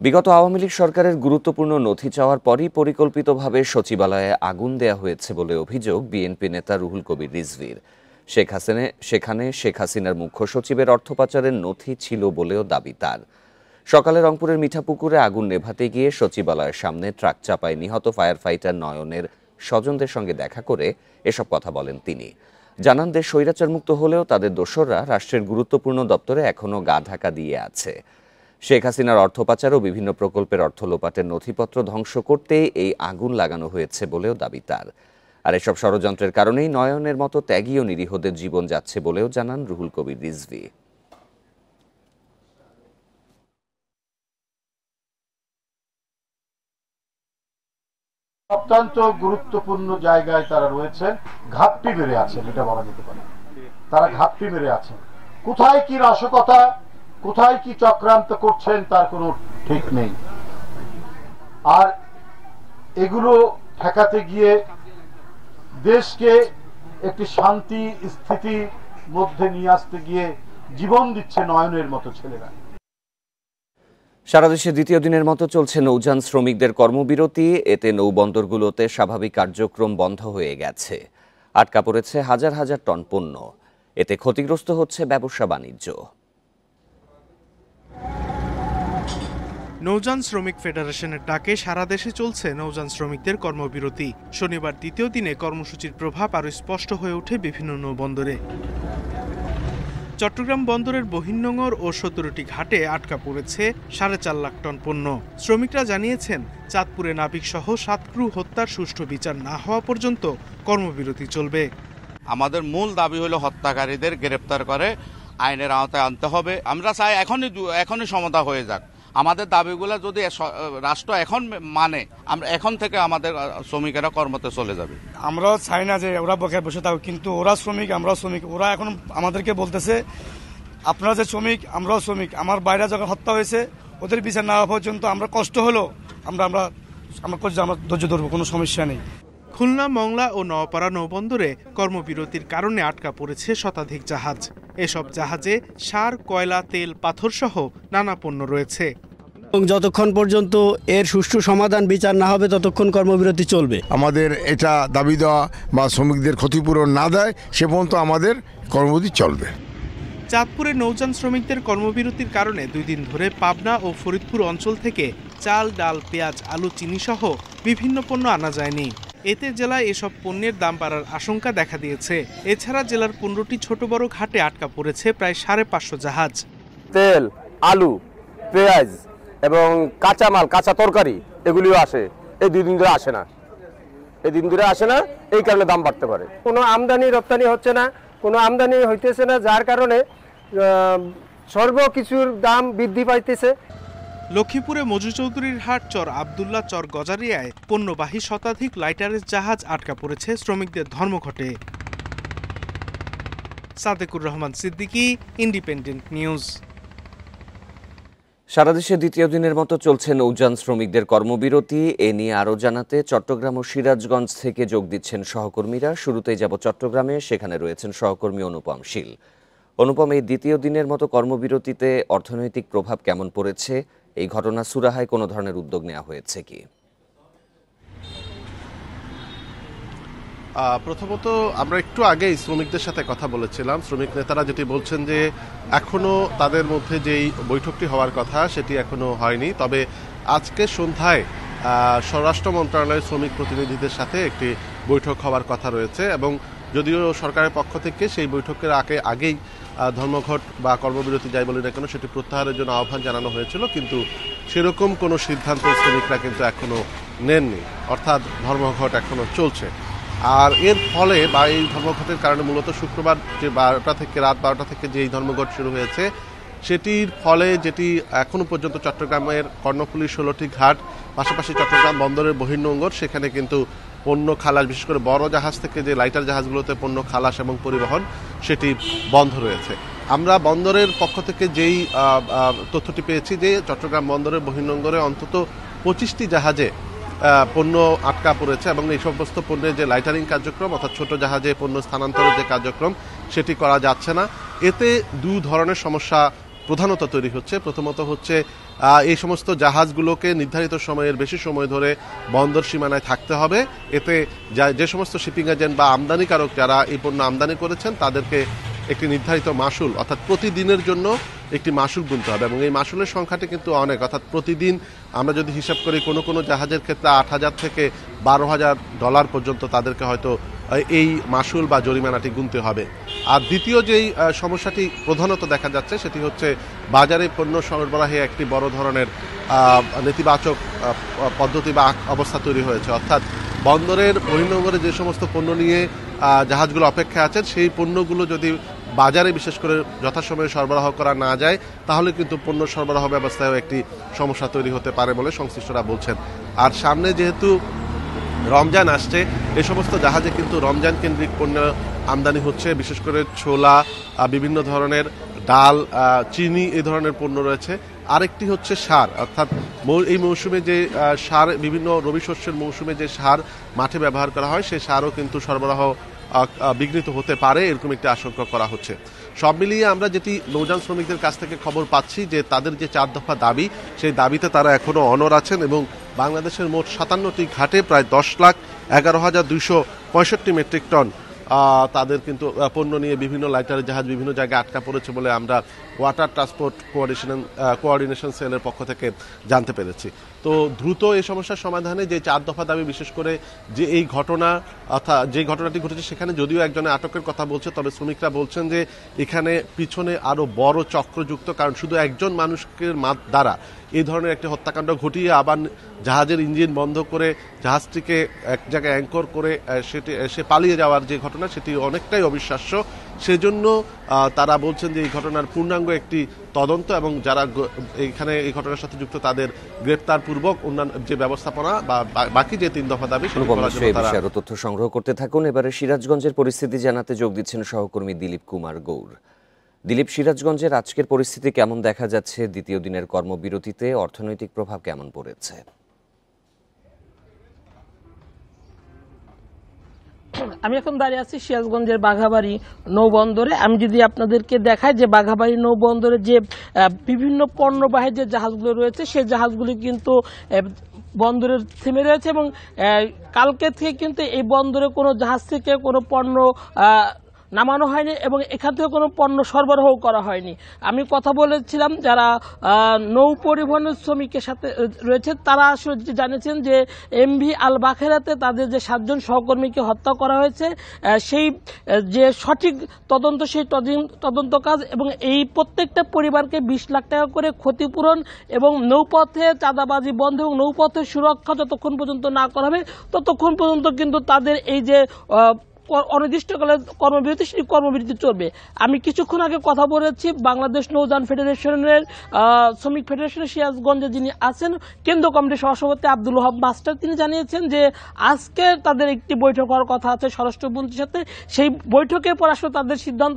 বিগত আওয়ামী লীগ সরকারের গুরুত্বপূর্ণ নথি চাওয়ার পরই পরিকল্পিতভাবে সচিবালয়ে আগুন দেয়া হয়েছে বলে অভিযোগ বিএনপি নেতা রুহুল কবির রিজভীর। সেখানে শেখ হাসিনার মুখ্য সচিবের অর্থ পাচারের নথি ছিল বলেও দাবি তার। সকালে রংপুরের মিঠাপুকুরে আগুন নেভাতে গিয়ে সচিবালয়ের সামনে ট্রাক চাপায় নিহত ফায়ার ফাইটার নয়নের স্বজনদের সঙ্গে দেখা করে এসব কথা বলেন তিনি। জানান, দেশ স্বৈরাচারমুক্ত হলেও তাদের দোসররা রাষ্ট্রের গুরুত্বপূর্ণ দপ্তরে এখনও গা ঢাকা দিয়ে আছে। শেখ হাসিনার অর্থ পাচার ও বিভিন্ন প্রকল্পের অর্থ লোপাটের নথিপত্র ধ্বংস করতেই এই আগুন লাগানো হয়েছে বলেও দাবি তার। আর এসব ষড়যন্ত্রের কারণেই নয়নের মতো ত্যাগী ও নিরীহদের জীবন যাচ্ছে বলেও জানান রুহুল কবির রিজভী। অত্যন্ত গুরুত্বপূর্ণ জায়গায় তারা রয়েছেন, ঘাপটি মেরে আছেন, এটা বলা যেতে পারে। তারা ঘাপটি মেরে আছেন। কোথায় কি নাশকতা, কোথায় কি চক্রান্ত করছেন তার কোনো ঠিক নেই। আর এগুলো ঠেকাতে গিয়ে দেশকে একটি শান্তি স্থিতির মধ্যে নিয়ে আসতে গিয়ে জীবন দিচ্ছে নয়নের মতো ছেলেরা। সারা দেশে দ্বিতীয় দিনের মতো চলছে নৌযান শ্রমিকদের কর্মবিরতি। এতে নৌবন্দরগুলোতে স্বাভাবিক কার্যক্রম বন্ধ হয়ে গেছে। আটকা পড়েছে হাজার হাজার টন পণ্য। এতে ক্ষতিগ্রস্ত হচ্ছে ব্যবসা বাণিজ্য। নৌযান শ্রমিক ফেডারেশনের ডাকে সারা দেশে চলছে নৌযান শ্রমিকদের কর্মবিরতি। শনিবার দ্বিতীয় দিনে কর্মসূচির প্রভাব আরও স্পষ্ট হয়ে ওঠে বিভিন্ন নৌবন্দরে। চট্টগ্রাম বন্দরের বহির্নোঙর ও 17টি ঘাটে আটকা পড়েছে 4.5 লাখ টন পণ্য। শ্রমিকরা জানিয়েছেন, চাঁদপুরে নাবিক সহ 7 ক্রু হত্যার সুষ্ঠু বিচার না হওয়া পর্যন্ত কর্মবিরতি চলবে। আমাদের মূল দাবি হলো হত্যাকারীদের গ্রেপ্তার করে আইনের আওতায় আনতে হবে। আমরা চাই এখনই সমাধা হয়ে যাক। আমাদের দাবিগুলো যদি রাষ্ট্র এখন মানে, আমরা এখন থেকে আমাদের শ্রমিকেরা কর্মতে চলে যাবে। আমরাও চাই না যে ওরা বকেয়া বসে থাকুক, কিন্তু ওরা শ্রমিক, আমরাও শ্রমিক। ওরা এখন আমাদেরকে বলতেছে আপনারা যে শ্রমিক, আমরাও শ্রমিক। আমার বাইরে যখন হত্যা হয়েছে ওদের বিচার না হওয়া পর্যন্ত আমরা কষ্ট হলো আমরা ধৈর্য ধরবো, কোনো সমস্যা নেই। খুলনা, মংলা ও নওপাড়া নৌবন্দরে কর্মবিরতির কারণে আটকা পড়েছে শতাধিক জাহাজ। এসব জাহাজে সার, কয়লা, তেল, পাথর সহ নানা পণ্য রয়েছে। যতক্ষণ পর্যন্ত এর সুষ্ঠু সমাধান বিচার না হবে ততক্ষণ কর্মবিরতি চলবে। আমাদের এটা দাবি দেওয়া বা শ্রমিকদের ক্ষতিপূরণ না দেয় সে পর্যন্ত আমাদের কর্মবিরতি চলবে। চাঁদপুরে নৌযান শ্রমিকদের কর্মবিরতির কারণে 2 দিন ধরে পাবনা ও ফরিদপুর অঞ্চল থেকে চাল, ডাল, পেঁয়াজ, আলু, চিনি সহ বিভিন্ন পণ্য আনা যায়নি। এতে জেলায় এসব পণ্যের দাম বাড়ার আশঙ্কা দেখা দিয়েছে। এছাড়া জেলার 15টি ছোট বড় ঘাটে আটকা পড়েছে প্রায় 550 জাহাজ। তেল, আলু, পেঁয়াজ এবং কাঁচামাল, কাঁচা তরকারি এগুলিও আসে, এই 2 দিন ধরে আসে না, এই কারণে দাম বাড়তে পারে। কোনো আমদানি রপ্তানি হচ্ছে না, কোনো আমদানি হইতেছে না, যার কারণে সর্বকিছুর দাম বৃদ্ধি পাইতেছে। লক্ষ্মীপুরে মজু চৌধুরীর হাট, চর আবদুল্লাহ, চর গজারিয়ায় পণ্যবাহী শতাধিক লাইটারের জাহাজ আটকা পড়েছে শ্রমিকদের ধর্মঘটে। Sadequr Rahman Siddiqui, independent news. সারা দেশে দ্বিতীয় দিনের মতো চলছে নৌযান শ্রমিকদের কর্মবিরতি। এ নিয়ে আরও জানাতে চট্টগ্রাম ও সিরাজগঞ্জ থেকে যোগ দিচ্ছেন সহকর্মীরা। শুরুতেই যাব চট্টগ্রামে, সেখানে রয়েছেন সহকর্মী অনুপম শীল। অনুপম, এই দ্বিতীয় দিনের মতো কর্মবিরতিতে অর্থনৈতিক প্রভাব কেমন পড়েছে? এই ঘটনা সুরাহায় কোনো ধরনের উদ্যোগ নেওয়া হয়েছে কি? প্রথমত আমরা একটু আগেই শ্রমিকদের সাথে কথা বলেছিলাম। শ্রমিক নেতারা যেটি বলছেন যে এখনো তাদের মধ্যে যেই বৈঠকটি হওয়ার কথা সেটি এখনো হয়নি। তবে আজকে সন্ধ্যায় স্বরাষ্ট্র মন্ত্রণালয়ের শ্রমিক প্রতিনিধিদের সাথে একটি বৈঠক হওয়ার কথা রয়েছে এবং যদিও সরকারের পক্ষ থেকে সেই বৈঠকের আগেই ধর্মঘট বা কর্মবিরতি যাই বলি না কেন সেটি প্রত্যাহারের জন্য আহ্বান জানানো হয়েছিল, কিন্তু সেরকম কোনো সিদ্ধান্ত শ্রমিকরা কিন্তু এখনো নেননি, অর্থাৎ ধর্মঘট এখনো চলছে। আর এর ফলে বা এই ধর্মঘটের কারণে মূলত শুক্রবার যে রাত 12টা থেকে যে এই ধর্মঘট শুরু হয়েছে সেটির ফলে যেটি এখনো পর্যন্ত চট্টগ্রামের কর্ণফুলী 16টি ঘাট, পাশাপাশি চট্টগ্রাম বন্দরের বহির্নোঙর, সেখানে কিন্তু পণ্য খালাস, বিশেষ করে বড় জাহাজ থেকে যে লাইটার জাহাজগুলোতে পণ্য খালাস এবং পরিবহন সেটি বন্ধ রয়েছে। আমরা বন্দরের পক্ষ থেকে যেই তথ্যটি পেয়েছি যে চট্টগ্রাম বন্দরের বহির্নোঙরে অন্তত 25টি জাহাজে পণ্য আটকা পড়েছে এবং এই সমস্ত পণ্যের যে লাইটারিং কার্যক্রম অর্থাৎ ছোট জাহাজে পণ্য স্থানান্তরের যে কার্যক্রম সেটি করা যাচ্ছে না। এতে 2 ধরনের সমস্যা প্রধানত তৈরি হচ্ছে। প্রথমত হচ্ছে এই সমস্ত জাহাজগুলোকে নির্ধারিত সময়ের বেশি সময় ধরে বন্দর সীমানায় থাকতে হবে। এতে যে সমস্ত শিপিং এজেন্ট বা আমদানিকারক যারা এই পণ্য আমদানি করেছেন তাদেরকে একটি নির্ধারিত মাসুল অর্থাৎ প্রতিদিনের জন্য একটি মাসুল গুনতে হবে, এবং এই মাসুলের সংখ্যাটি কিন্তু অনেক, অর্থাৎ প্রতিদিন আমরা যদি হিসাব করি কোনো জাহাজের ক্ষেত্রে 8,000 থেকে $12,000 পর্যন্ত তাদেরকে হয়তো এই মাসুল বা জরিমানাটি গুনতে হবে। আর দ্বিতীয় যেই সমস্যাটি প্রধানত দেখা যাচ্ছে সেটি হচ্ছে বাজারে পণ্য সরবরাহে একটি বড় ধরনের নেতিবাচক পদ্ধতি বা অবস্থা তৈরি হয়েছে, অর্থাৎ বন্দরের বহির্নোঙরে যে সমস্ত পণ্য নিয়ে জাহাজগুলো অপেক্ষা আছেন সেই পণ্যগুলো যদি বাজারে বিশেষ করে যথাসময়ে সরবরাহ করা না যায় তাহলে কিন্তু পণ্য সরবরাহ ব্যবস্থায়ও একটি সমস্যা তৈরি হতে পারে বলে সংশ্লিষ্টরা বলছেন। আর সামনে যেহেতু রমজান আসছে, এই সমস্ত জাহাজে কিন্তু রমজান কেন্দ্রিক পণ্য আমদানি হচ্ছে, বিশেষ করে ছোলা, বিভিন্ন ধরনের ডাল, চিনি, এই ধরনের পণ্য রয়েছে। আরেকটি হচ্ছে সার, অর্থাৎ এই মৌসুমে যে সার, বিভিন্ন রবি শস্যের মৌসুমে যে সার মাঠে ব্যবহার করা হয় সেই সারও কিন্তু সরবরাহ বিঘ্নিত হতে পারে, এরকম একটি আশঙ্কা করা হচ্ছে। সব মিলিয়ে আমরা যেটি নৌযান শ্রমিকদের কাছ থেকে খবর পাচ্ছি যে তাদের যে 4 দফা দাবি, সেই দাবিতে তারা এখনো অনড় আছেন, এবং বাংলাদেশের মোট 57টি ঘাটে প্রায় 10,11,265 মেট্রিক টন তাদের কিন্তু পণ্য নিয়ে বিভিন্ন লাইটারের জাহাজ বিভিন্ন জায়গায় আটকা পড়েছে বলে আমরা ওয়াটার ট্রান্সপোর্ট কোঅর্ডিনেশন সেলের পক্ষ থেকে জানতে পেরেছি। তো দ্রুত এই সমস্যার সমাধানে যে 4 দফা দাবি, বিশেষ করে যে এই ঘটনা অর্থাৎ যে ঘটনাটি ঘটেছে সেখানে যদিও একজনের আটকের কথা বলছে, তবে শ্রমিকরা বলছেন যে এখানে পিছনে আরো বড় চক্রযুক্ত, কারণ শুধু একজন মানুষকে দ্বারা এই ধরনের একটি হত্যাকাণ্ড ঘটিয়ে আবার জাহাজের ইঞ্জিন বন্ধ করে জাহাজটিকে এক জায়গায় অ্যাঙ্কর করে সে পালিয়ে যাওয়ার যে ঘটনা সেটি অনেকটাই অবিশ্বাস্য। সেজন্য তারা বলছেন যে এই ঘটনার পূর্ণাঙ্গ একটি তদন্ত এবং যারা এখানে এই ঘটনার সাথে যুক্ত তাদের গ্রেপ্তার পূর্বক অন্যান্য যে ব্যবস্থাপনা বা বাকি যে 3 দফা দাবি সেগুলো তথ্য সংগ্রহ করতে থাকুন। এবারে সিরাজগঞ্জের পরিস্থিতি জানাতে যোগ দিচ্ছেন সহকর্মী দিলীপ কুমার গৌর। দিলীপ, সিরাজগঞ্জের আজকের পরিস্থিতি কেমন দেখা যাচ্ছে? দ্বিতীয় দিনের কর্মবিরতিতে অর্থনৈতিক প্রভাব কেমন পড়েছে? আমি এখন দাঁড়িয়ে আছি সিরাজগঞ্জের বাঘাবাড়ি নৌবন্দরে। আমি যদি আপনাদেরকে দেখাই যে বাঘাবাড়ি নৌবন্দরে যে বিভিন্ন পণ্যবাহী যে জাহাজগুলো রয়েছে সেই জাহাজগুলি কিন্তু বন্দরে থেমে রয়েছে, এবং কালকে থেকে কিন্তু এই বন্দরে কোনো জাহাজ থেকে কোনো পণ্য নামানো হয়নি এবং এখান থেকে কোনো পণ্য সরবরাহ করা হয়নি। আমি কথা বলেছিলাম যারা নৌ পরিবহনের শ্রমিকের সাথে রয়েছে, তারা আসলে জানিয়েছেন যে এমভি আল বাখেরাতে তাদের যে 7 জন সহকর্মীকে হত্যা করা হয়েছে সেই যে সঠিক তদন্ত, সেই তদন্ত কাজ এবং এই প্রত্যেকটা পরিবারকে 20 লাখ টাকা করে ক্ষতিপূরণ এবং নৌপথে চাঁদাবাজি বন্ধ এবং নৌপথের সুরক্ষা যতক্ষণ পর্যন্ত না করা হবে ততক্ষণ পর্যন্ত কিন্তু তাদের এই যে অনির্দিষ্টকালের কর্মবিরতি, সেই কর্মবিরতি চলবে। আমি কিছুক্ষণ আগে কথা বলেছি বাংলাদেশ নৌযান ফেডারেশনের শ্রমিক ফেডারেশনের সিরাজগঞ্জে যিনি আছেন কেন্দ্র কমিটির সহসভাপতি আব্দুল ওহাব মাস্টার, তিনি জানিয়েছেন যে আজকে তাদের একটি বৈঠক হওয়ার কথা আছে স্বরাষ্ট্রমন্ত্রীর সাথে। সেই বৈঠকের পর আসলে তাদের সিদ্ধান্ত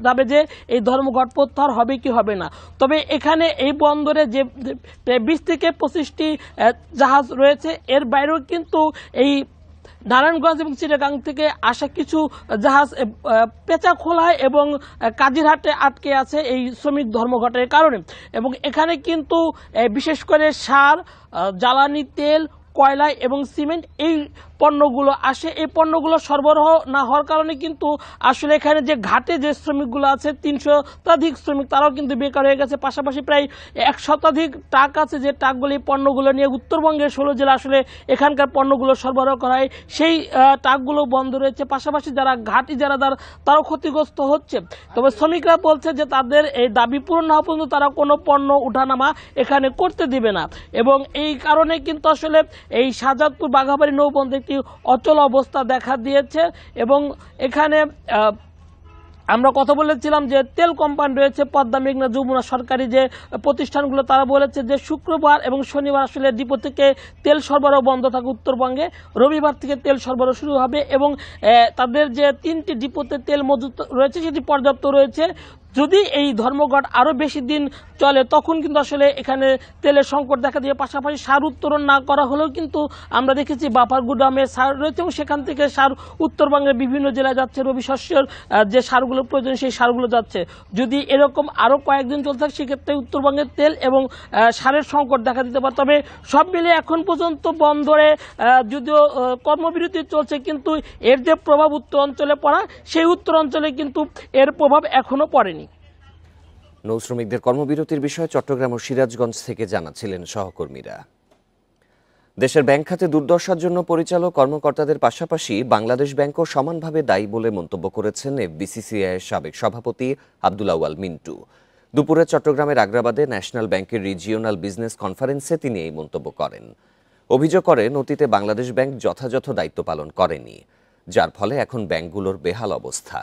যাবে যে এই ধর্মঘট প্রত্যাহার হবে কি হবে না। তবে এখানে এই বন্দরে যে 20 থেকে 25টি জাহাজ রয়েছে, এর বাইরেও কিন্তু এই নারায়ণগঞ্জ এবং চিটাগাং থেকে আসা কিছু জাহাজ পেঁচাখোলায় এবং কাজিরহাটে আটকে আছে এই শ্রমিক ধর্মঘটের কারণে। এবং এখানে কিন্তু বিশেষ করে সার, জ্বালানি তেল, কয়লা এবং সিমেন্ট এই পণ্যগুলো আসে। এই পণ্যগুলো সরবরাহ না হওয়ার কারণে কিন্তু আসলে এখানে যে ঘাটে যে শ্রমিকগুলো আছে 300 শ্রমিক তারাও কিন্তু বেকার হয়ে গেছে। পাশাপাশি প্রায় 100 ট্রাক আছে যে ট্রাকগুলি পণ্যগুলো নিয়ে উত্তরবঙ্গের 16 জেলা আসলে এখানকার পণ্যগুলো সরবরাহ করা হয়, সেই ট্রাকগুলো বন্ধ রয়েছে। পাশাপাশি যারা ঘাট ইজারাদার তারাও ক্ষতিগ্রস্ত হচ্ছে। তবে শ্রমিকরা বলছে যে তাদের এই দাবি পূরণ না হওয়া পর্যন্ত তারা কোনো পণ্য উঠানামা এখানে করতে দিবে না। এবং এই কারণে কিন্তু আসলে এই শাহজাদপুর বাঘাবাড়ি নৌবন্দর একটি অচল অবস্থা দেখা দিয়েছে। এবং এখানে আমরা কথা বলেছিলাম যে তেল কোম্পানি রয়েছে পদ্মা, মেঘনা, যমুনা, সরকারি যে প্রতিষ্ঠানগুলো, তারা বলেছে যে শুক্রবার এবং শনিবার আসলে ডিপো থেকে তেল সরবরাহ বন্ধ থাকে উত্তরবঙ্গে, রবিবার থেকে তেল সরবরাহ শুরু হবে এবং তাদের যে 3টি ডিপোতে তেল মজুত রয়েছে সেটি পর্যাপ্ত রয়েছে। যদি এই ধর্মঘট আরও বেশি দিন চলে তখন কিন্তু আসলে এখানে তেলের সংকট দেখা দিয়ে, পাশাপাশি সার উত্তোলন না করা হলেও কিন্তু আমরা দেখেছি বাফার গুদামে সার রয়েছে এবং সেখান থেকে সার উত্তরবঙ্গের বিভিন্ন জেলায় যাচ্ছে, রবি শস্যের যে সারগুলো প্রয়োজন সেই সারগুলো যাচ্ছে। যদি এরকম আরও কয়েকদিন চলতে থাকে সেক্ষেত্রে উত্তরবঙ্গের তেল এবং সারের সংকট দেখা দিতে পারে। তবে সব মিলে এখন পর্যন্ত বন্দরে যদিও কর্মবিরতি চলছে, কিন্তু এর যে প্রভাব উত্তর অঞ্চলে পড়া, সেই উত্তর অঞ্চলে কিন্তু এর প্রভাব এখনো পড়েনি। নৌ শ্রমিকদের কর্মবিরতির বিষয়ে চট্টগ্রাম ও সিরাজগঞ্জ থেকে জানাচ্ছিলেন সহকর্মীরা। দেশের ব্যাংক খাতে দুর্দশার জন্য পরিচালক কর্মকর্তাদের পাশাপাশি বাংলাদেশ ব্যাংকও সমানভাবে দায়ী বলে মন্তব্য করেছেন এফবিসিসিআইয়ের সাবেক সভাপতি আব্দুল আউয়াল মিন্টু। দুপুরে চট্টগ্রামের আগ্রাবাদে ন্যাশনাল ব্যাংকের রিজিওনাল বিজনেস কনফারেন্সে তিনি এই মন্তব্য করেন। অভিযোগ করেন অতীতে বাংলাদেশ ব্যাংক যথাযথ দায়িত্ব পালন করেনি, যার ফলে এখন ব্যাংকগুলোর বেহাল অবস্থা।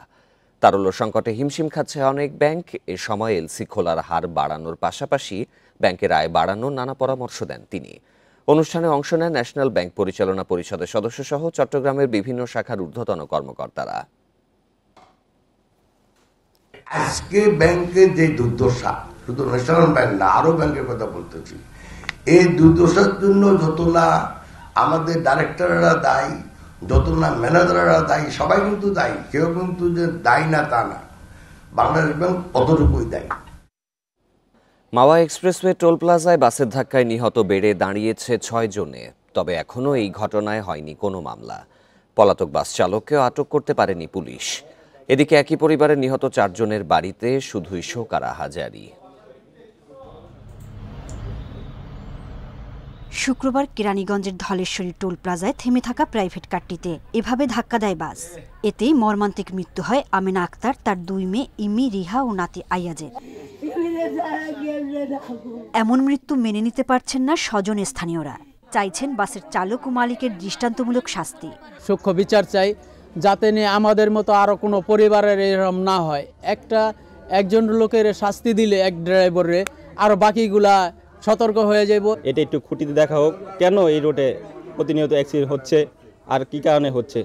তারল্য সংকটে হিমশিম খাচ্ছে অনেক ব্যাংক। এ সময় এলসি খোলার হার বাড়ানোর পাশাপাশি ব্যাংকের আয় বাড়ানোর নানা পরামর্শ দেন তিনি। অনুষ্ঠানে অংশ নেন ন্যাশনাল ব্যাংক পরিচালনা পরিষদের সদস্য সহ চট্টগ্রামের বিভিন্ন শাখার ঊর্ধ্বতন কর্মকর্তারা। আজকে ব্যাংকের যে দুর্দশা, শুধু ন্যাশনাল ব্যাংক না, আরো ব্যাংকের কথা বলতেছি, এই দুর্দশার জন্য যত না আমাদের ডাইরেক্টররা দায়ী, যত না ম্যানেজাররা দায়ী, সবাই কিন্তু দায়ী। কেউ কিন্তু যে দায়ী না তা না, বাংলাদেশ ব্যাংক অতটুকুই দায়ী। মাওয়া এক্সপ্রেসওয়ে টোল প্লাজায় বাসের ধাক্কায় নিহত বেড়ে দাঁড়িয়েছে 6 জনে। তবে এখনও এই ঘটনায় হয়নি কোনো মামলা। পলাতক বাস চালককেও আটক করতে পারেনি পুলিশ। এদিকে একই পরিবারের নিহত 4 জনের বাড়িতে শুধুই শোক আর আহাজারি। শুক্রবার কেরানীগঞ্জের ধলেশ্বরী টোল প্লাজায় থেমে থাকা প্রাইভেট কারটিতে এভাবে ধাক্কা দেয় বাস। এতেই মর্মান্তিক মৃত্যু হয় আমিনা আক্তার, তার 2 মেয়ে ইমি, রিহা ও নাতি আইয়াজের। এমন মৃত্যু মেনে নিতে পারছেন না স্বজন স্থানীয়রা। চাইছেন বাসের চালক ও মালিকের দৃষ্টান্তমূলক শাস্তি। সূক্ষ্ম বিচার চাই, যাতে নিয়ে আমাদের মতো আরো কোনো পরিবারের এরকম না হয়। একজন লোকের শাস্তি দিলে, এক ড্রাইভারে, আরো বাকিগুলা সতর্ক হয়ে যাব। এটা একটু খুঁটিতে দেখা হোক, কেন এই রোডে প্রতিনিয়ত অ্যাক্সিডেন্ট হচ্ছে আর কি কারণে হচ্ছে।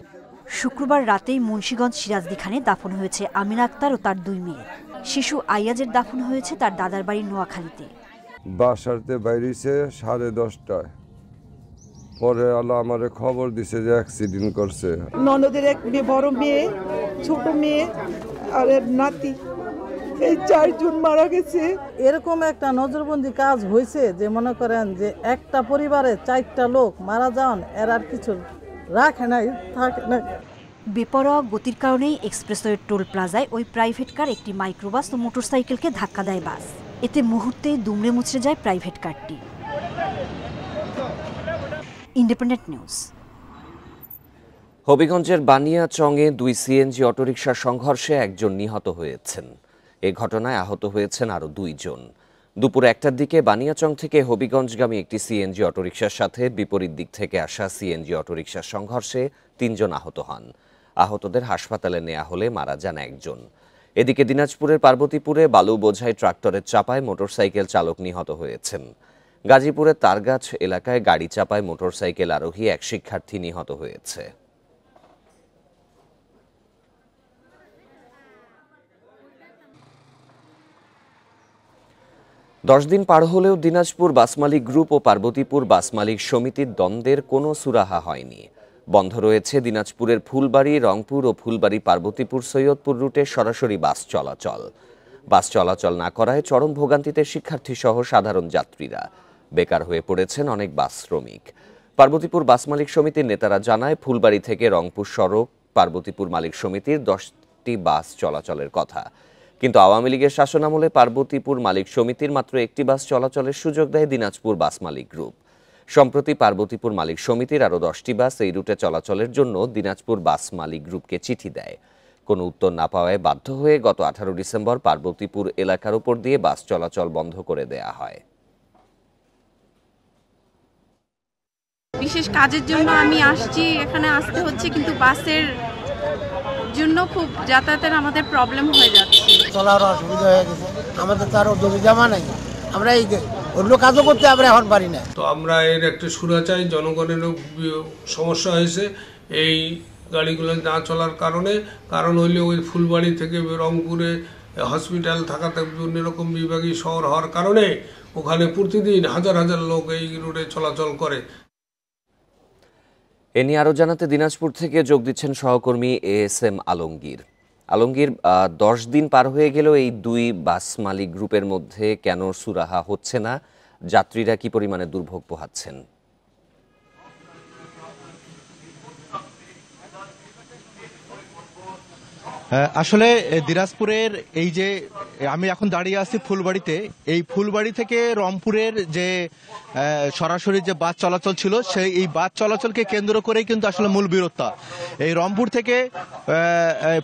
শুক্রবার রাতেই মুন্সিগঞ্জ সিরাজদিখানে দাফন হয়েছে আমিনা আক্তার ও তার 2 মেয়ে। শিশু আইয়াজের দাফন হয়েছে তার দাদার বাড়ি নোয়াখালীতে। বাসাতে বাইরেছে 10:30টায়, পরে আল্লাহ আমারে খবর দিছে যে অ্যাক্সিডেন্ট করছে। ননদের এক বড় মেয়ে, ছোট মেয়ে আর নাতি, এই 4 জন মারা গেছে। এরকম একটা নজরবন্দি কাজ হয়েছে যে মনে করেন যে একটা পরিবারে 4টা লোক মারা যান, এর আর কিছু রাখে নাই, থাকে না। বেপরোয়া গতির কারণেই এক্সপ্রেসওয়ে টোল প্লাজায় ওই প্রাইভেট কার, একটি মাইক্রোবাস ও মোটরসাইকেলকে ধাক্কা দেয় বাস। এতে মুহূর্তে দুমড়ে মুচড়ে যায় প্রাইভেট কারটি। Independent news. হবিগঞ্জের বানিয়াচংয়ে 2 সিএনজি অটোরিকশার সংঘর্ষে 1 জন নিহত হয়েছেন। এ ঘটনায় আহত হয়েছেন আরও 2 জন। দুপুর 1টার দিকে বানিয়াচং থেকে হবিগঞ্জগামী একটি সিএনজি অটোরিকশার সাথে বিপরীত দিক থেকে আসা সিএনজি অটোরিকশার সংঘর্ষে 3 জন আহত হন। আহতদের হাসপাতালে নেওয়া হলে মারা যান 1 জন। এদিকে দিনাজপুরের পার্বতীপুরে বালু বোঝাই ট্রাক্টরের চাপায় মোটরসাইকেল চালক নিহত হয়েছেন। গাজীপুরের তারগাছ এলাকায় গাড়ি চাপায় মোটরসাইকেল আরোহী 1 শিক্ষার্থী নিহত হয়েছে। দশ দিন পার হলেও দিনাজপুর বাস মালিক গ্রুপ ও পার্বতীপুর বাস মালিক সমিতির দ্বন্দ্বের কোনো সুরাহা হয়নি। বন্ধ রয়েছে দিনাজপুরের ফুলবাড়ি, রংপুর ও ফুলবাড়ি পার্বতীপুর সৈয়দপুর রুটে সরাসরি বাস চলাচল। বাস চলাচল না করায় চরম ভোগান্তিতে শিক্ষার্থী সহ সাধারণ যাত্রীরা। বেকার হয়ে পড়েছেন অনেক বাস শ্রমিক। পার্বতীপুর বাস মালিক সমিতির নেতারা জানায়, ফুলবাড়ি থেকে রংপুর সড়ক পার্বতীপুর মালিক সমিতির 10টি বাস চলাচলের কথা, কিন্তু আওয়ামী লীগের শাসনামলে পার্বতীপুর মালিক সমিতির মাত্র 1টি বাস চলাচলের সুযোগ দেয় দিনাজপুর বাস মালিক গ্রুপ। সম্প্রতি পার্বতীপুর মালিক সমিতির আরও 10টি বাস এই রুটে চলাচলের জন্য দিনাজপুর বাস মালিক গ্রুপকে চিঠি দেয়। কোনো উত্তর না পাওয়ায় বাধ্য হয়ে গত 18 ডিসেম্বর পার্বতীপুর এলাকার উপর দিয়ে বাস চলাচল বন্ধ করে দেয়া হয়। বিশেষ কাজের জন্য আমি আসছি, এখানে আসতে হচ্ছে, কিন্তু বাসের জন্য খুব যাতায়াতের আমাদের প্রবলেম হয়ে যাচ্ছে। চলার অসুবিধা হয়ে গেছে, আমাদের তো আরো জমি জমা নাই, আমরা এই অন্য কাজও করতে আমরা এখন পারি না। তো আমরা এর একটা সুরা চাই, জনগণেরও সমস্যা হয়েছে এই গাড়িগুলো না চলার কারণে। কারণ হইলে ওই ফুলবাড়ি থেকে রংপুরে হসপিটাল থাকাতে বিভিন্ন রকম বিভাগীয় শহর হওয়ার কারণে ওখানে প্রতিদিন হাজার হাজার লোক এই রোডে চলাচল করে। এ নিয়ে আরও জানাতে দিনাজপুর থেকে যোগ দিচ্ছেন সহকর্মী ASM আলমগীর। 10 দিন পার হয়ে গেলেও এই দুই বাস মালিক গ্রুপের মধ্যে কেন সুরাহা হচ্ছে না, যাত্রীরা কি পরিমাণে দুর্ভোগ পোহাচ্ছেন? আসলে দিনাজপুরের এই যে আমি এখন দাঁড়িয়ে আছি ফুলবাড়িতে, এই ফুলবাড়ি থেকে রংপুরের যে সরাসরি যে বাস চলাচল ছিল সেই এই বাস চলাচলকে কেন্দ্র করেই কিন্তু আসলে মূল বিরোধতা। এই রংপুর থেকে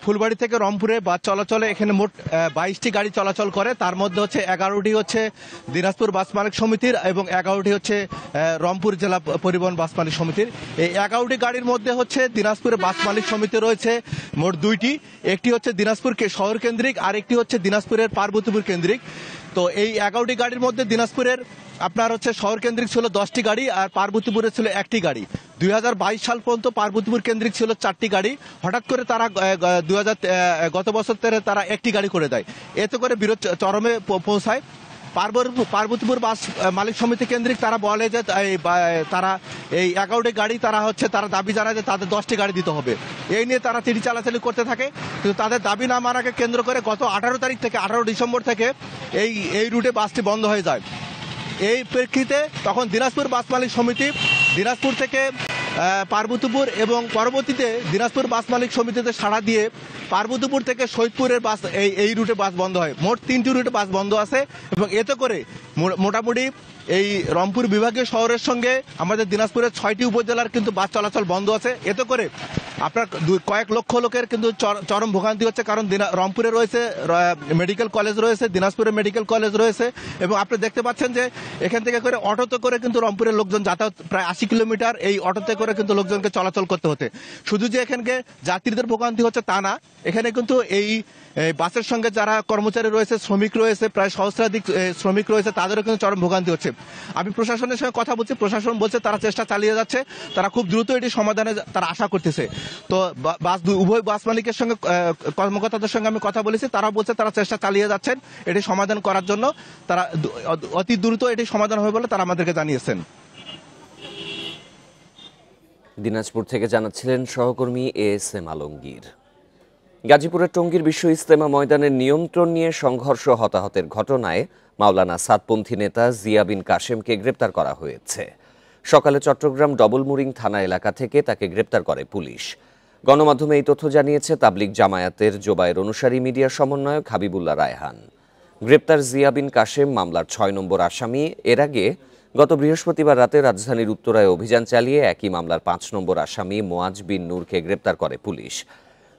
ফুলবাড়ি থেকে রংপুরে বাস চলাচলে এখানে মোট 22টি গাড়ি চলাচল করে, তার মধ্যে হচ্ছে 11টি হচ্ছে দিনাজপুর বাস মালিক সমিতির এবং 11টি হচ্ছে রংপুর জেলা পরিবহন বাস মালিক সমিতির। এই 11টি গাড়ির মধ্যে হচ্ছে দিনাজপুরের বাস মালিক সমিতি রয়েছে মোট 2টি, একটি হচ্ছে দিনাজপুর শহর কেন্দ্রিক আর একটি হচ্ছে দিনাজপুরের পার্বতীপুর কেন্দ্রিক। তো এই 11টি গাড়ির মধ্যে দিনাজপুরের আপনার হচ্ছে শহর কেন্দ্রিক ছিল 10টি গাড়ি আর পার্বতীপুরে ছিল 1টি গাড়ি। 2022 সাল পর্যন্ত পার্বতীপুর কেন্দ্রিক ছিল 4টি গাড়ি, হঠাৎ করে তারা গত বছর তারা 1টি গাড়ি করে দেয়। এতে করে বিরোধ চরমে পৌঁছায়। পার্বতীপুর বাস মালিক সমিতি কেন্দ্রিক তারা বলে যে তারা এই 11টি গাড়ি তারা দাবি জানায় যে তাদের 10টি গাড়ি দিতে হবে। এই নিয়ে তারা চিঠি চালাচালি করতে থাকে, কিন্তু তাদের দাবি না মানাকে কেন্দ্র করে গত 18 ডিসেম্বর থেকে এই রুটে বাসটি বন্ধ হয়ে যায়। এই প্রেক্ষিতে তখন দিনাজপুর বাস মালিক সমিতি দিনাজপুর থেকে পার্বতীপুর এবং পরবর্তীতে দিনাজপুর বাস মালিক সমিতিতে সাড়া দিয়ে পার্বতীপুর থেকে সৈয়দপুরের বাস এই রুটে বাস বন্ধ হয়। মোট 3টি রুটে বাস বন্ধ আছে এবং এতে করে মোটামুটি এই রংপুর বিভাগীয় শহরের সঙ্গে আমাদের দিনাজপুরের 6টি উপজেলার কিন্তু বাস চলাচল বন্ধ আছে। এতে করে আপনার কয়েক লক্ষ লোকের কিন্তু চরম ভোগান্তি হচ্ছে, কারণ রংপুরে রয়েছে মেডিকেল কলেজ রয়েছে, দিনাজপুরে মেডিকেল কলেজ রয়েছে এবং আপনি দেখতে পাচ্ছেন যে এখান থেকে করে অটোতে করে কিন্তু রংপুরের লোকজন যাতায়াত প্রায় 80 কিলোমিটার এই অটোতে করে কিন্তু লোকজনকে চলাচল করতে হতে। শুধু যে এখানকে যাত্রীদের ভোগান্তি হচ্ছে তা না, এখানে কিন্তু এই বাসের সঙ্গে যারা কর্মচারী রয়েছে, শ্রমিক রয়েছে, প্রায় সহস্রাধিক শ্রমিক রয়েছে, তাদেরও কিন্তু চরম ভোগান্তি হচ্ছে। আমি প্রশাসনের সঙ্গে কথা বলছি, প্রশাসন বলছে তারা চেষ্টা চালিয়ে যাচ্ছে, তারা খুব দ্রুত এটি সমাধানে তারা আশা করতেছে। তো উভয় বাস মালিকের সঙ্গে কর্মকর্তাদের সঙ্গে আমি কথা বলেছি, তারা বলছে তারা চেষ্টা চালিয়ে যাচ্ছেন এটি সমাধান করার জন্য, তারা অতি দ্রুত এটি সমাধান হবে বলে তারা আমাদেরকে জানিয়েছেন। দিনাজপুর থেকে জানাচ্ছিলেন সহকর্মী ASM আলমগীর। গাজীপুরের টঙ্গীর বিশ্ব ইজতেমা ময়দানের নিয়ন্ত্রণ নিয়ে সংঘর্ষ হতাহতের ঘটনায় মাওলানা সাদপন্থী নেতা জিয়া বিন কাশেমকে গ্রেপ্তার করা হয়েছে। সকালে চট্টগ্রাম ডবলমুরিং থানা এলাকা থেকে তাকে গ্রেপ্তার করে পুলিশ। গণমাধ্যমে এই তথ্য জানিয়েছে তাবলিগ জামায়াতের জোবায়ের অনুসারী মিডিয়া সমন্বয়ক হাবিবুল্লাহ রায়হান। গ্রেপ্তার জিয়া বিন কাশেম মামলার 6 নম্বর আসামি। এর আগে গত বৃহস্পতিবার রাতে রাজধানীর উত্তরায় অভিযান চালিয়ে একই মামলার 5 নম্বর আসামি মোয়াজ বিন নূরকে গ্রেপ্তার করে পুলিশ।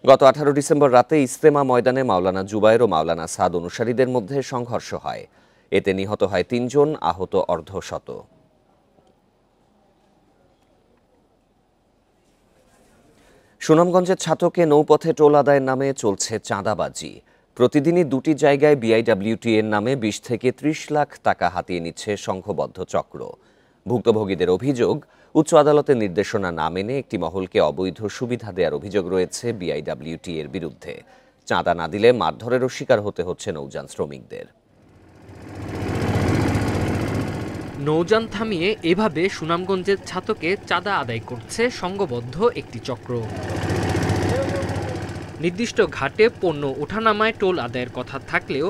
গত 18 ডিসেম্বর রাতে ইজতেমা ময়দানে মাওলানা জুবায়ের ও মাওলানা সাদ অনুসারীদের মধ্যে সংঘর্ষ হয়। এতে নিহত হয় 3 জন, আহত অর্ধশত। সুনামগঞ্জের ছাতকে নৌপথে টোল আদায়ের নামে চলছে চাঁদাবাজি। প্রতিদিনই 2টি জায়গায় BIWTএর নামে 20 থেকে 30 লাখ টাকা হাতিয়ে নিচ্ছে সংঘবদ্ধ চক্র। ভুক্তভোগীদের অভিযোগ, উচ্চ আদালতের নির্দেশনা না মেনে একটি মহলকে অবৈধ সুবিধা দেওয়ার অভিযোগ রয়েছে BIWTএর বিরুদ্ধে। চাঁদা না দিলে মারধরেরও শিকার হতে হচ্ছে নৌযান শ্রমিকদের। নৌযান থামিয়ে এভাবে সুনামগঞ্জের ছাতকে চাঁদা আদায় করছে সংঘবদ্ধ একটি চক্র। নির্দিষ্ট ঘাটে পণ্য ওঠানামায় টোল আদায়ের কথা থাকলেও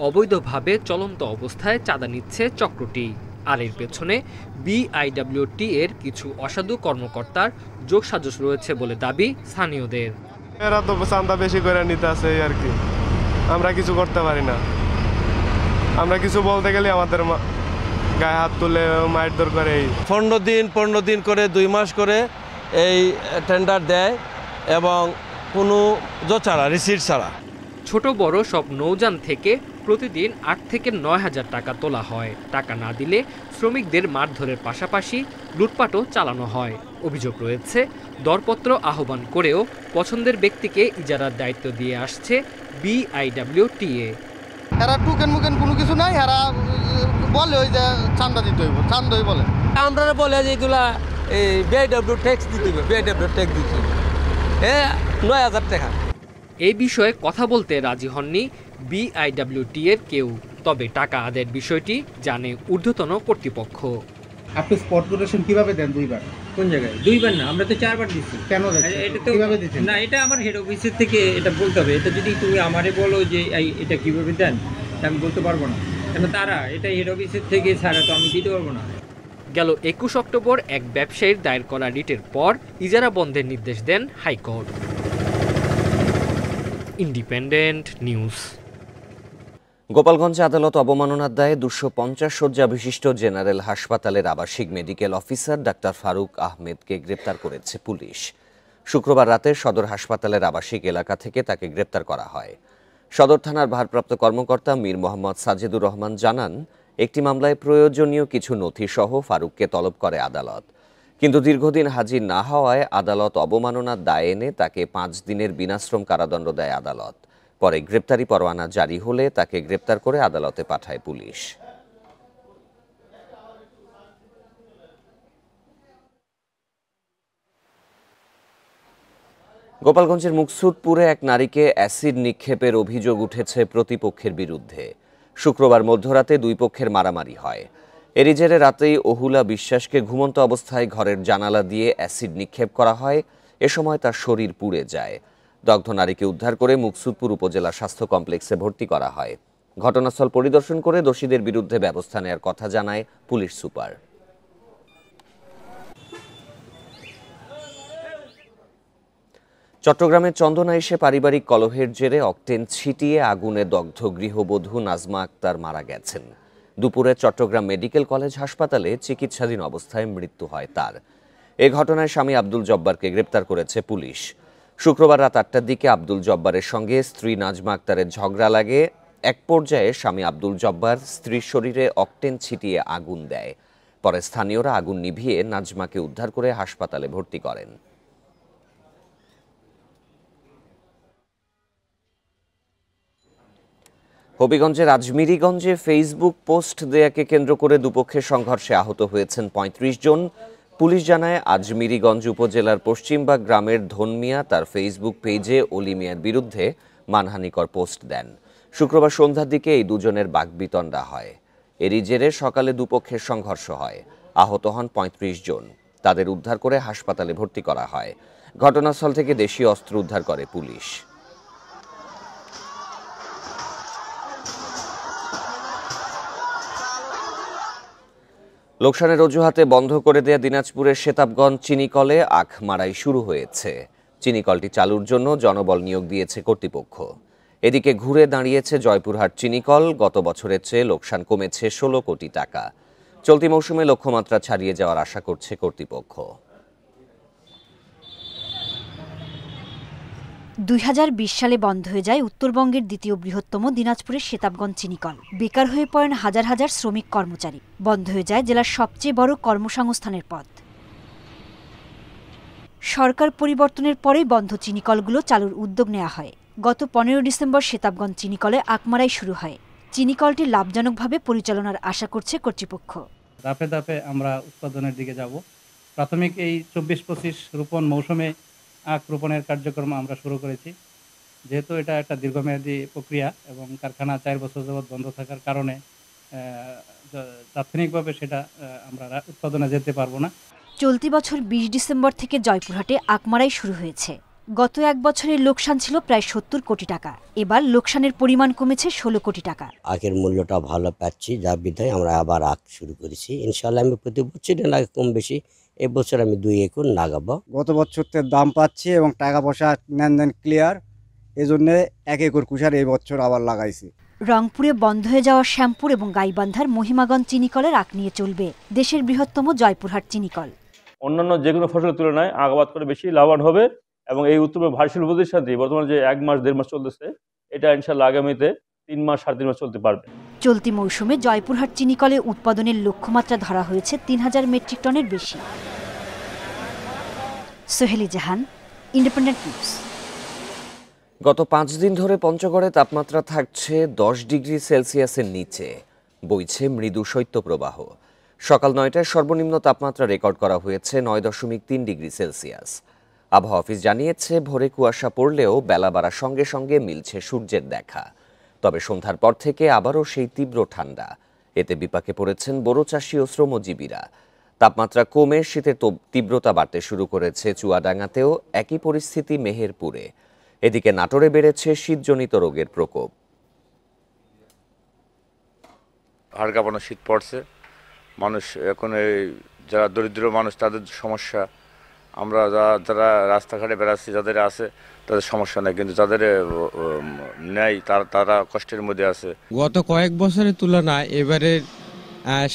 অবৈধভাবে চলন্ত অবস্থায় চাঁদা নিচ্ছে চক্রটি। আর এর পেছনে BIWT এর কিছু অসাধু কর্মকর্তার যোগসাজশ রয়েছে বলে দাবি স্থানীয়দের। এরা তো চাঁদা বেশি করে নিতে আছে আর কি, আমরা কিছু করতে পারি না। আমরা কিছু বলতে গেলে আমাদের গায়ে হাত তুলে মারধর করে। 15 দিন করে 2 মাস করে এই টেন্ডার দেয় এবং কোনো ছাড়া রিসিট ছাড়া। ছোট বড় সব নৌযান থেকে প্রতিদিন 8 থেকে 9 হাজার টাকা তোলা হয়। টাকা না দিলে শ্রমিকদের মারধরের পাশাপাশি লুটপাটও চালানো হয়। অভিযোগ রয়েছে দরপত্র আহ্বান করেও পছন্দের ব্যক্তিকে ইজারার দায়িত্ব দিয়ে আসছে BIWTA। এরা টুকেন মুকেন কোনো কিছু নাই, এরা বলে ওই যে চান্দা দিতে হইব, চান্দাই বলে। আমরা বলে যে এগুলা BIW ট্যাক্স দিতে হবে, BIW ট্যাক্স দিতে হবে 9,000 টাকা। এই বিষয়ে কথা বলতে রাজি হননি বিআইডব্লিউটি এর কেউ। তবে টাকা আদায়ের বিষয়টি জানে ঊর্ধ্বতন কর্তৃপক্ষ। আপনি স্পট কোটেশন কিভাবে দেন দুইবার? কোন জায়গায়? দুইবার না, আমরা তো 4 বার দিচ্ছি। কেন এটা তো কিভাবে দিচ্ছেন? না, এটা আমার হেড অফিসের থেকে এটা বলতে হবে। এটা যদি তুমি আমারে বলো যে এটা কিভাবে দেন, আমি বলতে পারবো না, কেন তারা এটা হেড অফিসের থেকে ছাড়া তো আমি দিতে পারবো না। গেল 21 অক্টোবর এক ব্যবসায়ীর দায়ের করা রিটের পর ইজারা বন্ধের নির্দেশ দেন হাইকোর্ট। Independent news. গোপালগঞ্জে আদালত অবমাননার দায়ে 250 শয্যা বিশিষ্ট জেনারেল হাসপাতালের আবাসিক মেডিকেল অফিসার ডাক্তার ফারুক আহমেদকে গ্রেপ্তার করেছে পুলিশ। শুক্রবার রাতে সদর হাসপাতালের আবাসিক এলাকা থেকে তাকে গ্রেপ্তার করা হয়। সদর থানার ভারপ্রাপ্ত কর্মকর্তা মীর মোহাম্মদ সাজেদুর রহমান জানান, একটি মামলায় প্রয়োজনীয় কিছু নথি সহ ফারুককে তলব করে আদালত, কিন্তু দীর্ঘদিন হাজির না হওয়ায় আদালত অবমাননার দায় এনে তাকে 5 দিনের বিনাশ্রম কারাদণ্ড দেয় আদালত। পরে গ্রেপ্তারি পরোয়ানা জারি হলে তাকে গ্রেপ্তার করে আদালতে পাঠায় পুলিশ। গোপালগঞ্জের মুকসুদপুরে এক নারীকে অ্যাসিড নিক্ষেপের অভিযোগ উঠেছে প্রতিপক্ষের বিরুদ্ধে। শুক্রবার মধ্যরাতে দুই পক্ষের মারামারি হয়। এরই জেরে রাতেই অহুলা বিশ্বাসকে ঘুমন্ত অবস্থায় ঘরের জানালা দিয়ে অ্যাসিড নিক্ষেপ করা হয়। এ সময় তার শরীর পুড়ে যায়। দগ্ধ নারীকে উদ্ধার করে মুকসুদপুর উপজেলা স্বাস্থ্য কমপ্লেক্সে ভর্তি করা হয়। ঘটনাস্থল পরিদর্শন করে দোষীদের বিরুদ্ধে ব্যবস্থা নেওয়ার কথা জানায় পুলিশ সুপার। চট্টগ্রামের চন্দনা এসে পারিবারিক কলহের জেরে অকটেন ছিটিয়ে আগুনে দগ্ধ গৃহবধূ নাজমা আক্তার মারা গেছেন। দুপুরে চট্টগ্রাম মেডিকেল কলেজ হাসপাতালে চিকিৎসাধীন অবস্থায় মৃত্যু হয় তার। এ ঘটনায় স্বামী আব্দুল জব্বারকে গ্রেপ্তার করেছে পুলিশ। শুক্রবার রাত 8টার দিকে আব্দুল জব্বারের সঙ্গে স্ত্রী নাজমা আক্তারের ঝগড়া লাগে। এক পর্যায়ে স্বামী আব্দুল জব্বার স্ত্রীর শরীরে অকটেন ছিটিয়ে আগুন দেয়। পরে স্থানীয়রা আগুন নিভিয়ে নাজমাকে উদ্ধার করে হাসপাতালে ভর্তি করেন। হবিগঞ্জের আজমিরিগঞ্জে ফেসবুক পোস্ট দেয়াকে কেন্দ্র করে দুপক্ষের সংঘর্ষে আহত হয়েছেন 35 জন। পুলিশ জানায়, আজমিরিগঞ্জ উপজেলার পশ্চিমবাগ গ্রামের ধনমিয়া তার ফেসবুক পেজে অলি মিয়ার বিরুদ্ধে মানহানিকর পোস্ট দেন। শুক্রবার সন্ধ্যার দিকে এই দুজনের বাকবিতণ্ডা হয়। এরই জেরে সকালে দুপক্ষের সংঘর্ষ হয়। আহত হন 35 জন। তাদের উদ্ধার করে হাসপাতালে ভর্তি করা হয়। ঘটনাস্থল থেকে দেশীয় অস্ত্র উদ্ধার করে পুলিশ। লোকসানের অজুহাতে বন্ধ করে দেয়া দিনাজপুরের সেতাবগঞ্জ চিনিকলে আখ মারাই শুরু হয়েছে। চিনিকলটি চালুর জন্য জনবল নিয়োগ দিয়েছে কর্তৃপক্ষ। এদিকে ঘুরে দাঁড়িয়েছে জয়পুরহাট চিনিকল। গত বছরের চেয়ে লোকসান কমেছে 16 কোটি টাকা। চলতি মৌসুমে লক্ষ্যমাত্রা ছাড়িয়ে যাওয়ার আশা করছে কর্তৃপক্ষ। 2020 সালে বন্ধ হয়ে যায় উত্তরবঙ্গের দ্বিতীয় বৃহত্তম দিনাজপুরের সেতাবগঞ্জ চিনিকল। বেকার হয়ে পড়েন হাজার হাজার শ্রমিক কর্মচারী। বন্ধ হয়ে যায় জেলার সবচেয়ে বড় কর্মসংস্থানের পথ। সরকার পরিবর্তনের পরেই বন্ধ চিনিকলগুলো চালুর উদ্যোগ নেওয়া হয়। গত 15 ডিসেম্বর সেতাবগঞ্জ চিনিকলে আখমারাই শুরু হয়। চিনিকলটি লাভজনকভাবে পরিচালনার আশা করছে কর্তৃপক্ষ। ধাপে ধাপে আমরা উৎপাদনের দিকে যাব। প্রাথমিক এই 24-25 রোপণ মৌসুমে আখ রোপণের কার্যক্রম আমরা শুরু করেছি। যেহেতু এটা একটা দীর্ঘমেয়াদী প্রক্রিয়া এবং কারখানা 4 বছর যাবৎ বন্ধ থাকার কারণে তাৎক্ষণিকভাবে সেটা আমরা উৎপাদনে যেতে পারবো না। চলতি বছর 20 ডিসেম্বর থেকে জয়পুরহাটে আখমারাই শুরু হয়েছে। গত এক বছরের লোকসান ছিল প্রায় 70 কোটি টাকা। এবার লোকসানের পরিমাণ কমেছে 16 কোটি টাকা। আখের মূল্যটা ভালো পাচ্ছি, যার বিধায় আমরা আবার আখ শুরু করেছি। ইনশাআল্লাহ আমি প্রতি বছরই না কম বেশি এবছর আমি 2 একর লাগাবো। গত বছর দাম পাচ্ছি এবং টাকা পয়সা নেন ক্লিয়ার, এজন্য 1 একর কুশার এই বছর আবার লাগাইছি। রংপুরে বন্ধ হয়ে যাওয়া শ্যামপুর এবং গাইবান্ধার মহিমাগঞ্জ চিনিকলের আখ নিয়ে চলবে দেশের বৃহত্তম জয়পুরহাট চিনিকল। অন্যান্য যে কোনো ফসলের তুলনায় আখ আবাদ করে বেশি লাভবান হবে এবং এই উত্তরবঙ্গ ভারশীল প্রতিষ্ঠানটি বর্তমানে যে 1 মাস 1.5 মাস চলতেছে, এটা ইনশাআল্লাহ আগামীতে 3 মাস 3.5 মাস চলতে পারবে। চলতি মৌসুমে জয়পুরহাট চিনিকলে উৎপাদনের লক্ষ্যমাত্রা ধরা হয়েছে 3000 মেট্রিক টনের বেশি। সোহেলি জাহান, ইন্ডিপেন্ডেন্ট নিউজ। গত 5 দিন ধরে পঞ্চগড়ে তাপমাত্রা থাকছে 10 ডিগ্রি সেলসিয়াসের নিচে। বইছে মৃদু শৈত্যপ্রবাহ। সকাল 9টায় সর্বনিম্ন তাপমাত্রা রেকর্ড করা হয়েছে 9.3 ডিগ্রি সেলসিয়াস। আবহাওয়া অফিস জানিয়েছে, ভোরে কুয়াশা পড়লেও বেলা বাড়ার সঙ্গে সঙ্গে মিলছে সূর্যের দেখা। তবে সন্ধ্যার পর থেকে আবারও সেই তীব্র ঠান্ডা। এতে বিপাকে পড়েছেন বোরো চাষি ও শ্রমজীবীরা। তাপমাত্রা কমে শীতের তীব্রতা বাড়তে শুরু করেছে চুয়াডাঙ্গাতেও। একই পরিস্থিতি মেহেরপুরে। এদিকে নাটোরে বেড়েছে শীতজনিত রোগের প্রকোপ। হাড় কাঁপানো শীত পড়ছে, মানুষ এখন এই যারা দরিদ্র মানুষ তাদের সমস্যা। আমরা যারা রাস্তাঘাটে বেড়াচ্ছি, যাদের আছে তাদের সমস্যা নেই, কিন্তু যাদের নেই তারা কষ্টের মধ্যে আছে। গত কয়েক বছরের তুলনায় এবারের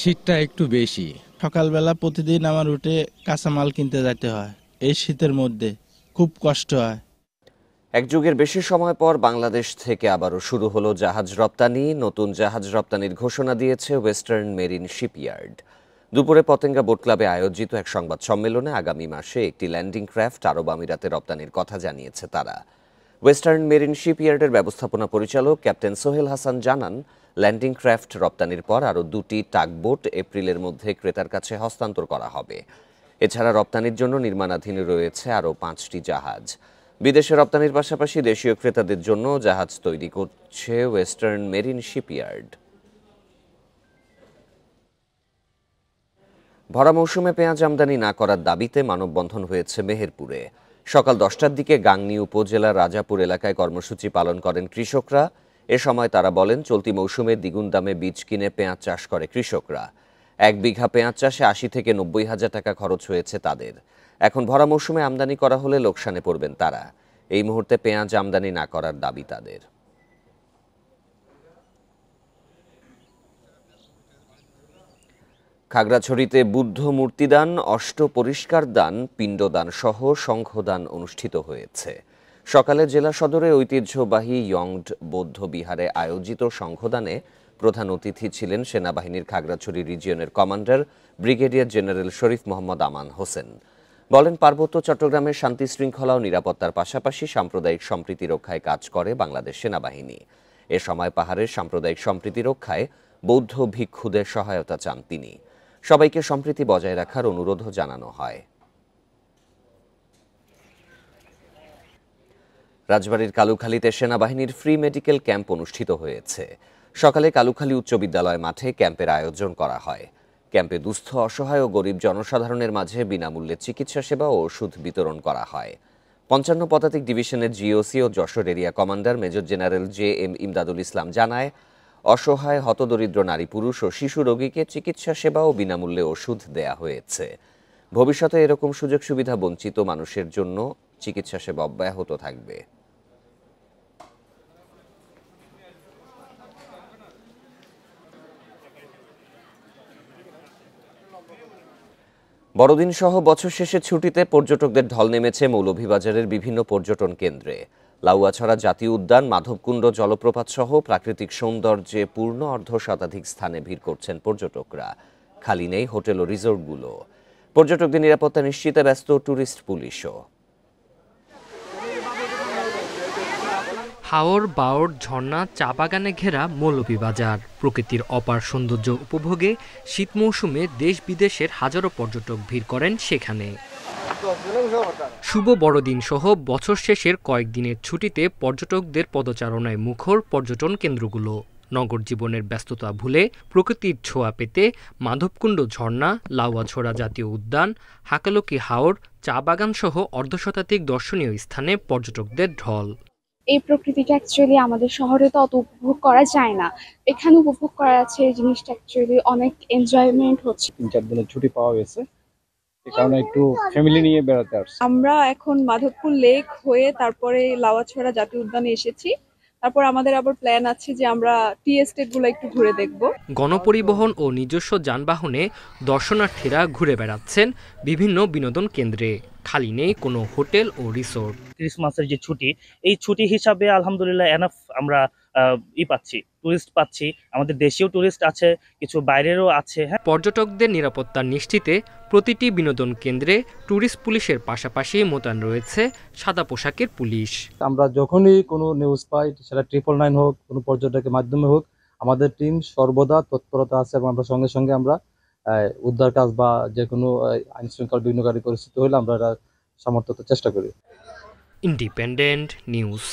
শীতটা একটু বেশি। সকালবেলা প্রতিদিন আমার উঠে কাঁচামাল কিনতে যেতে হয়, এই শীতের মধ্যে খুব কষ্ট হয়। এক যুগের বেশি সময় পর বাংলাদেশ থেকে আবারও শুরু হলো জাহাজ রপ্তানি। নতুন জাহাজ রপ্তানির ঘোষণা দিয়েছে ওয়েস্টার্ন মেরিন শিপইয়ার্ড। দুপুরে পতেঙ্গা বোট ক্লাবে আয়োজিত এক সংবাদ সম্মেলনে আগামী মাসে একটি ল্যান্ডিং ক্রাফট আরব আমিরাতে রপ্তানির কথা জানিয়েছে তারা। ওয়েস্টার্ন মেরিন শিপইয়ার্ডের ব্যবস্থাপনা পরিচালক ক্যাপ্টেন সোহেল হাসান জানান, ল্যান্ডিং ক্রাফট রপ্তানির পর আরও 2টি টাগবোট এপ্রিলের মধ্যে ক্রেতার কাছে হস্তান্তর করা হবে। এছাড়া রপ্তানির জন্য নির্মাণাধীন রয়েছে আরও 5টি জাহাজ। বিদেশে রপ্তানির পাশাপাশি দেশীয় ক্রেতাদের জন্য জাহাজ তৈরি করছে ওয়েস্টার্ন মেরিন শিপইয়ার্ড। ভরা মৌসুমে পেঁয়াজ আমদানি না করার দাবিতে মানববন্ধন হয়েছে মেহেরপুরে। সকাল 10টার দিকে গাংনী উপজেলার রাজাপুর এলাকায় কর্মসূচি পালন করেন কৃষকরা। এ সময় তারা বলেন, চলতি মৌসুমে দ্বিগুণ দামে বীজ কিনে পেঁয়াজ চাষ করে কৃষকরা। 1 বিঘা পেঁয়াজ চাষে 80 থেকে 90 হাজার টাকা খরচ হয়েছে তাদের। এখন ভরা মৌসুমে আমদানি করা হলে লোকসানে পড়বেন তারা। এই মুহূর্তে পেঁয়াজ আমদানি না করার দাবি তাদের। খাগড়াছড়িতে বুদ্ধ মূর্তিদান, অষ্ট পরিষ্কার দান, পিণ্ডদান সহ সংঘদান অনুষ্ঠিত হয়েছে। সকালে জেলা সদরে ঐতিহ্যবাহী ইয়ংড বৌদ্ধ বিহারে আয়োজিত সংঘদানে প্রধান অতিথি ছিলেন সেনাবাহিনীর খাগড়াছড়ি রিজিয়নের কমান্ডার ব্রিগেডিয়ার জেনারেল শরীফ মোহাম্মদ আমান হোসেন। বলেন, পার্বত্য চট্টগ্রামের শান্তি শৃঙ্খলা ও নিরাপত্তার পাশাপাশি সাম্প্রদায়িক সম্প্রীতি রক্ষায় কাজ করে বাংলাদেশ সেনাবাহিনী। এ সময় পাহাড়ের সাম্প্রদায়িক সম্প্রীতি রক্ষায় বৌদ্ধ ভিক্ষুদের সহায়তা চান তিনি। সবাইকে সম্প্রীতি বজায় রাখার অনুরোধও জানানো হয়। রাজবাড়ীর কালুখালীতে সেনাবাহিনীর ফ্রি মেডিকেল ক্যাম্প অনুষ্ঠিত হয়েছে। সকালে কালুখালী উচ্চ বিদ্যালয় মাঠে ক্যাম্পের আয়োজন করা হয়। ক্যাম্পে দুস্থ, অসহায় ও গরিব জনসাধারণের মাঝে বিনামূল্যে চিকিৎসা সেবা ও ওষুধ বিতরণ করা হয়। 55 পদাতিক ডিভিশনের জিওসি ও Jessore area commander major general JM Imdadul Islam জানায়, অসহায়, হতদরিদ্র নারী, পুরুষ ও শিশু রোগীকে চিকিৎসা সেবা ও বিনামূল্যে ওষুধ দেয়া হয়েছে। ভবিষ্যতে এরকম সুযোগ সুবিধা বঞ্চিত মানুষের জন্য চিকিৎসা সেবা অব্যাহত থাকবে। বড়দিন সহ বছর শেষে ছুটিতে পর্যটকদের ঢল নেমেছে মৌলভীবাজারের বিভিন্ন পর্যটন কেন্দ্রে। লাউয়াছড়া জাতীয় উদ্যান, মাধবকুণ্ড জলপ্রপাত সহ প্রাকৃতিক সৌন্দর্যে পূর্ণ অর্ধশতাধিক স্থানে ভিড় করছেন পর্যটকরা। খালি নেই হোটেল ও রিসোর্টগুলো। পর্যটকদের নিরাপত্তা নিশ্চিতে ব্যস্ত ট্যুরিস্ট পুলিশও। হাওর, বাওর, ঝর্ণা, চা বাগানে ঘেরা মৌলভীবাজার। প্রকৃতির অপার সৌন্দর্য উপভোগে শীত মৌসুমে দেশ বিদেশের হাজারো পর্যটক ভিড় করেন সেখানে। শুভ বড়দিন সহ বছর শেষের কয়েকদিনের ছুটিতে পর্যটকদের পদচারণায় মুখর পর্যটন কেন্দ্রগুলো। নগর জীবনের ব্যস্ততা ভুলে প্রকৃতির ছোঁয়া পেতে মাধবকুণ্ড ঝর্ণা, লাউয়াছড়া জাতীয় উদ্যান, হাকালুকি হাওর, চা বাগান সহ অর্ধশতাধিক দর্শনীয় স্থানে পর্যটকদের ঢল। এই প্রকৃতিটা অ্যাকচুয়ালি আমাদের শহরে তো অত উপভোগ করা যায় না, এখানে উপভোগ করা আছে। এই জিনিসটা অ্যাকচুয়ালি অনেক এনজয়মেন্ট হচ্ছে। 3-4 দিনের ছুটি পাওয়া গেছে, এই কারণে একটু ফ্যামিলি নিয়ে বেড়াতে আসছি। আমরা এখন মাধবপুর লেক হয়ে তারপরে লাউয়াছড়া জাতীয় উদ্যানে এসেছি। তারপর আমাদের আবার প্ল্যান আছে যে আমরা টি এস্টেট গুলো একটু ঘুরে দেখব। গণপরিবহন ও নিজস্ব যানবাহনে দর্শনার্থীরা ঘুরে বেড়াচ্ছেন বিভিন্ন বিনোদন কেন্দ্রে। খালি নেই কোনো হোটেল ও রিসোর্ট। ক্রিসমাসের যে ছুটি, এই ছুটি হিসাবে আলহামদুলিল্লাহ এনাফ আমরা পাচ্ছি, টুরিস্ট পাচ্ছি। আমাদের দেশীয় টুরিস্ট আছে, কিছু বাইরেরও আছে। পর্যটকদের নিরাপত্তা নিশ্চিতে প্রতিটি বিনোদন কেন্দ্রে টুরিস্ট পুলিশের পাশাপাশি মোতায়েন রয়েছে সাদা পোশাকের পুলিশ। আমরা যখনই কোনো নিউজ পাই, সেটা 999 হোক, কোনো পর্যটকের মাধ্যমে হোক, আমাদের টিম সর্বদা তৎপরতা আছে এবং আমরা সঙ্গে সঙ্গে আমরা উদ্ধার কাজ বা যে কোনো আইন শৃঙ্খলা বিঘ্নকারী পরিস্থিতি হলে আমরা সামর্থ্য চেষ্টা করি। Independent news.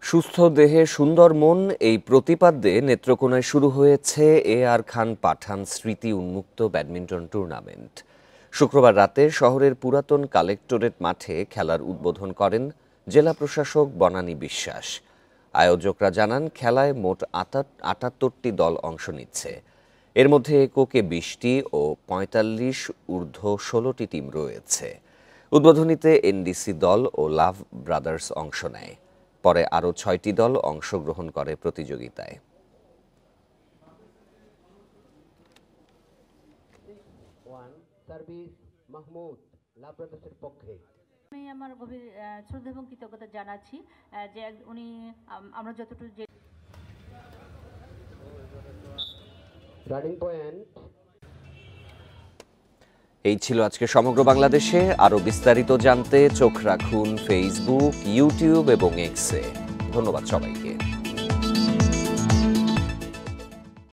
সুস্থ দেহে সুন্দর মন, এই প্রতিপাদ্যে নেত্রকোনায় শুরু হয়েছে AR খান পাঠান স্মৃতি উন্মুক্ত ব্যাডমিন্টন টুর্নামেন্ট। শুক্রবার রাতে শহরের পুরাতন কালেক্টরেট মাঠে খেলার উদ্বোধন করেন জেলা প্রশাসক বনানী বিশ্বাস। আয়োজকরা জানান, খেলায় মোট ৭৮টি দল অংশ নিচ্ছে। এর মধ্যে এককে 20টি ও 45 ঊর্ধ্ব 16টি টিম রয়েছে। উদ্বোধনীতে NDC দল ও লাভ ব্রাদার্স অংশ নেয়। পরে আরও 6টি দল অংশগ্রহণ করে প্রতিযোগিতায়। আমি আমার গভীর শ্রদ্ধা এবং কৃতজ্ঞতা জানাচ্ছি যে উনি আমরা যতটুকু যে এই ছিল আজকে সমগ্র বাংলাদেশে। আরও বিস্তারিত জানতে চোখ রাখুন ফেসবুক, ইউটিউব এবং এক্সে। ধন্যবাদ সবাইকে।